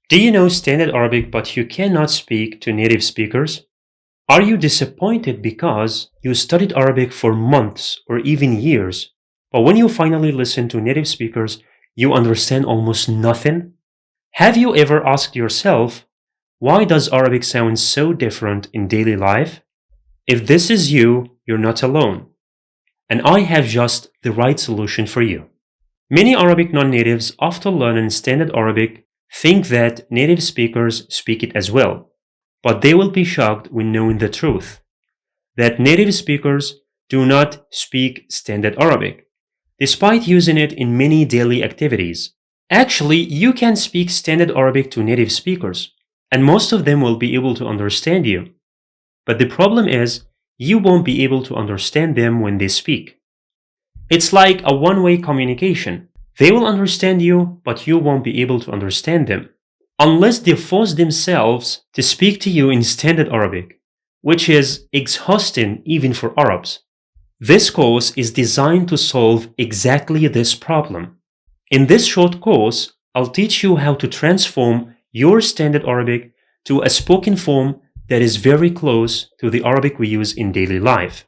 Do you know Standard Arabic but you cannot speak to native speakers? Are you disappointed because you studied Arabic for months or even years, but when you finally listen to native speakers, you understand almost nothing? Have you ever asked yourself, why does Arabic sound so different in daily life? If this is you, you're not alone. And I have just the right solution for you. Many Arabic non-natives after learning Standard Arabic think that native speakers speak it as well, but they will be shocked when knowing the truth, that native speakers do not speak Standard Arabic, despite using it in many daily activities. Actually, you can speak Standard Arabic to native speakers, and most of them will be able to understand you. But the problem is, you won't be able to understand them when they speak. It's like a one-way communication. They will understand you, but you won't be able to understand them. Unless they force themselves to speak to you in Standard Arabic, which is exhausting even for Arabs. This course is designed to solve exactly this problem. In this short course, I'll teach you how to transform your Standard Arabic to a spoken form that is very close to the Arabic we use in daily life.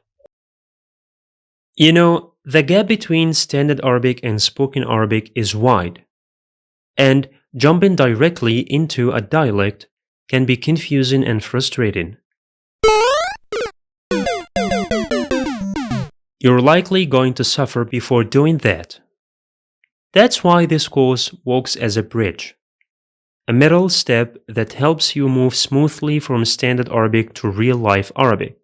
You know, the gap between Standard Arabic and spoken Arabic is wide, and jumping directly into a dialect can be confusing and frustrating. You're likely going to suffer before doing that. That's why this course works as a bridge, a middle step that helps you move smoothly from Standard Arabic to real-life Arabic.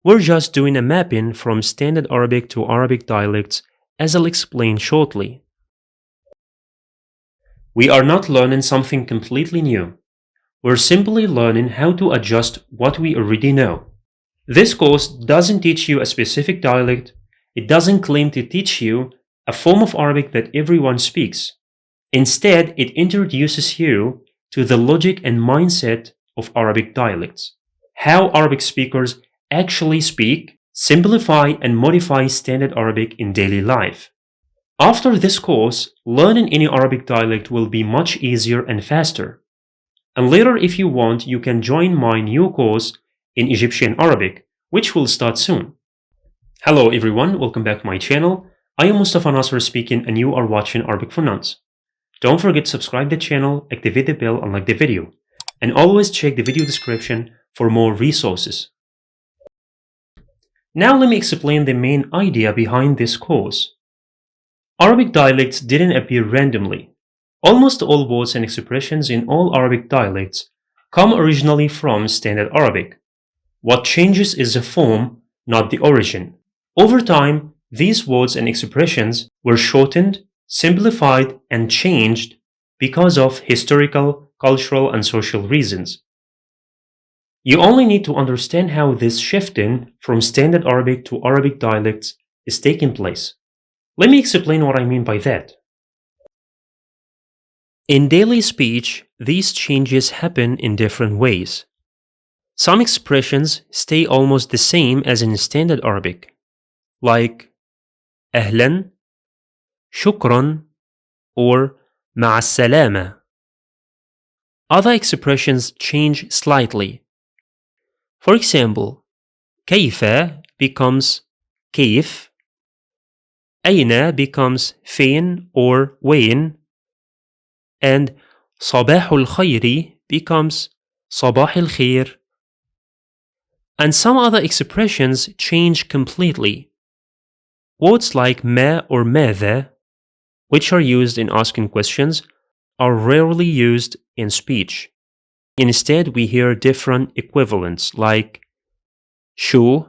We're just doing a mapping from Standard Arabic to Arabic dialects, as I'll explain shortly. We are not learning something completely new. We're simply learning how to adjust what we already know. This course doesn't teach you a specific dialect. It doesn't claim to teach you a form of Arabic that everyone speaks. Instead, it introduces you to the logic and mindset of Arabic dialects, how Arabic speakers actually speak, simplify, and modify Standard Arabic in daily life. After this course, learning any Arabic dialect will be much easier and faster. And later, if you want, you can join my new course in Egyptian Arabic, which will start soon. Hello everyone, welcome back to my channel. I am Mustafa Nasser speaking and you are watching Arabic for Nuns. Don't forget to subscribe the channel, activate the bell and like the video. And always check the video description for more resources. Now let me explain the main idea behind this course. Arabic dialects didn't appear randomly. Almost all words and expressions in all Arabic dialects come originally from Standard Arabic. What changes is the form, not the origin. Over time, these words and expressions were shortened, simplified, and changed because of historical, cultural, and social reasons. You only need to understand how this shifting from Standard Arabic to Arabic dialects is taking place. Let me explain what I mean by that. In daily speech, these changes happen in different ways. Some expressions stay almost the same as in Standard Arabic, like أهلا, شكرا, or مع السلامة. Other expressions change slightly. For example, كيف becomes كيف, أين becomes فين or وين, and صباح الخير becomes صباح الخير. And some other expressions change completely. Words like ما or ماذا, which are used in asking questions, are rarely used in speech. Instead, we hear different equivalents like شو,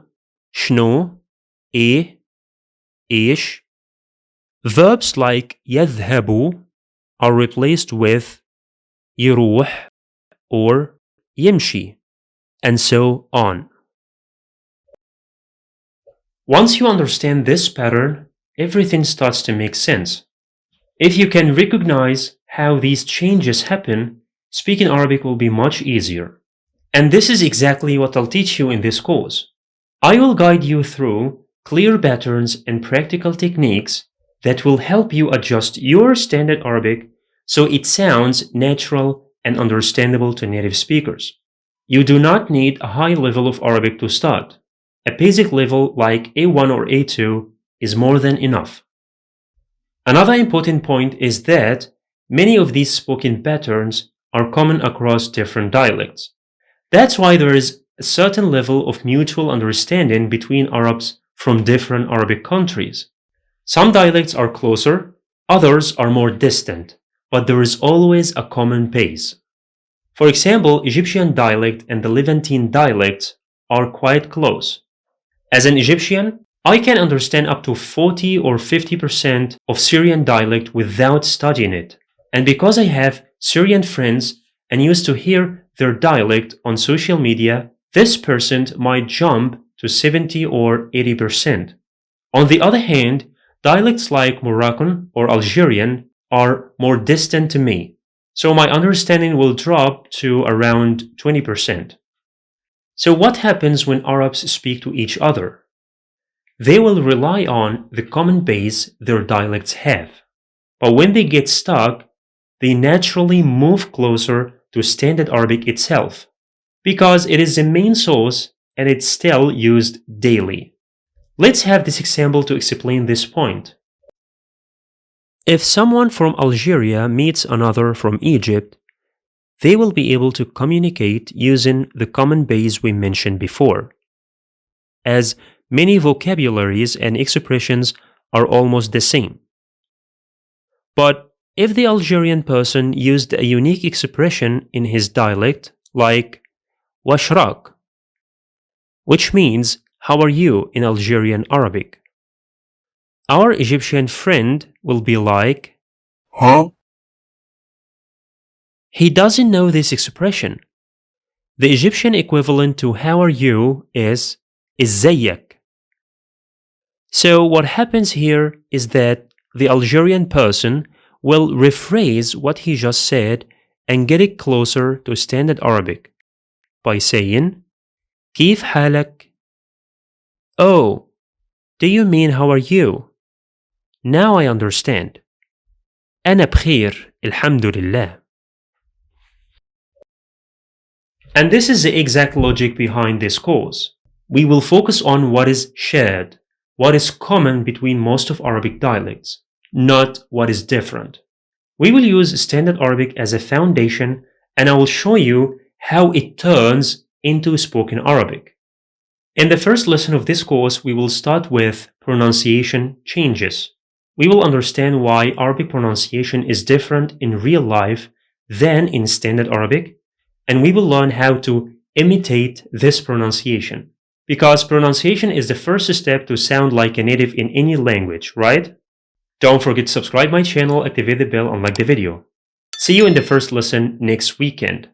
شنو, إيه, إيش. Verbs like يذهب are replaced with يروح or يمشي, and so on. Once you understand this pattern, everything starts to make sense. If you can recognize how these changes happen, speaking Arabic will be much easier. And this is exactly what I'll teach you in this course. I will guide you through clear patterns and practical techniques that will help you adjust your Standard Arabic so it sounds natural and understandable to native speakers. You do not need a high level of Arabic to start. A basic level like A1 or A2 is more than enough. Another important point is that many of these spoken patterns are common across different dialects. That's why there is a certain level of mutual understanding between Arabs from different Arabic countries. Some dialects are closer, others are more distant, but there is always a common base. For example, Egyptian dialect and the Levantine dialect are quite close. As an Egyptian, I can understand up to 40 or 50% of Syrian dialect without studying it. And because I have Syrian friends and used to hear their dialect on social media, this percent might jump to 70 or 80%. On the other hand, dialects like Moroccan or Algerian are more distant to me, so my understanding will drop to around 20%. So what happens when Arabs speak to each other? They will rely on the common base their dialects have. But when they get stuck, they naturally move closer to Standard Arabic itself, because it is the main source and it's still used daily. Let's have this example to explain this point. If someone from Algeria meets another from Egypt, they will be able to communicate using the common base we mentioned before, as many vocabularies and expressions are almost the same. But if the Algerian person used a unique expression in his dialect, like washrak, which means how are you in Algerian Arabic, our Egyptian friend will be like, huh? He doesn't know this expression. The Egyptian equivalent to how are you is ازيك. So what happens here is that the Algerian person will rephrase what he just said and get it closer to Standard Arabic by saying كيف حالك? Oh, do you mean how are you? Now I understand. أنا بخير الحمد لله. And this is the exact logic behind this course. We will focus on what is shared, what is common between most of Arabic dialects, not what is different. We will use Standard Arabic as a foundation, and I will show you how it turns into spoken Arabic. In the first lesson of this course, we will start with pronunciation changes. We will understand why Arabic pronunciation is different in real life than in Standard Arabic, and we will learn how to imitate this pronunciation. Because pronunciation is the first step to sound like a native in any language, right? Don't forget to subscribe my channel, activate the bell, and like the video. See you in the first lesson next weekend.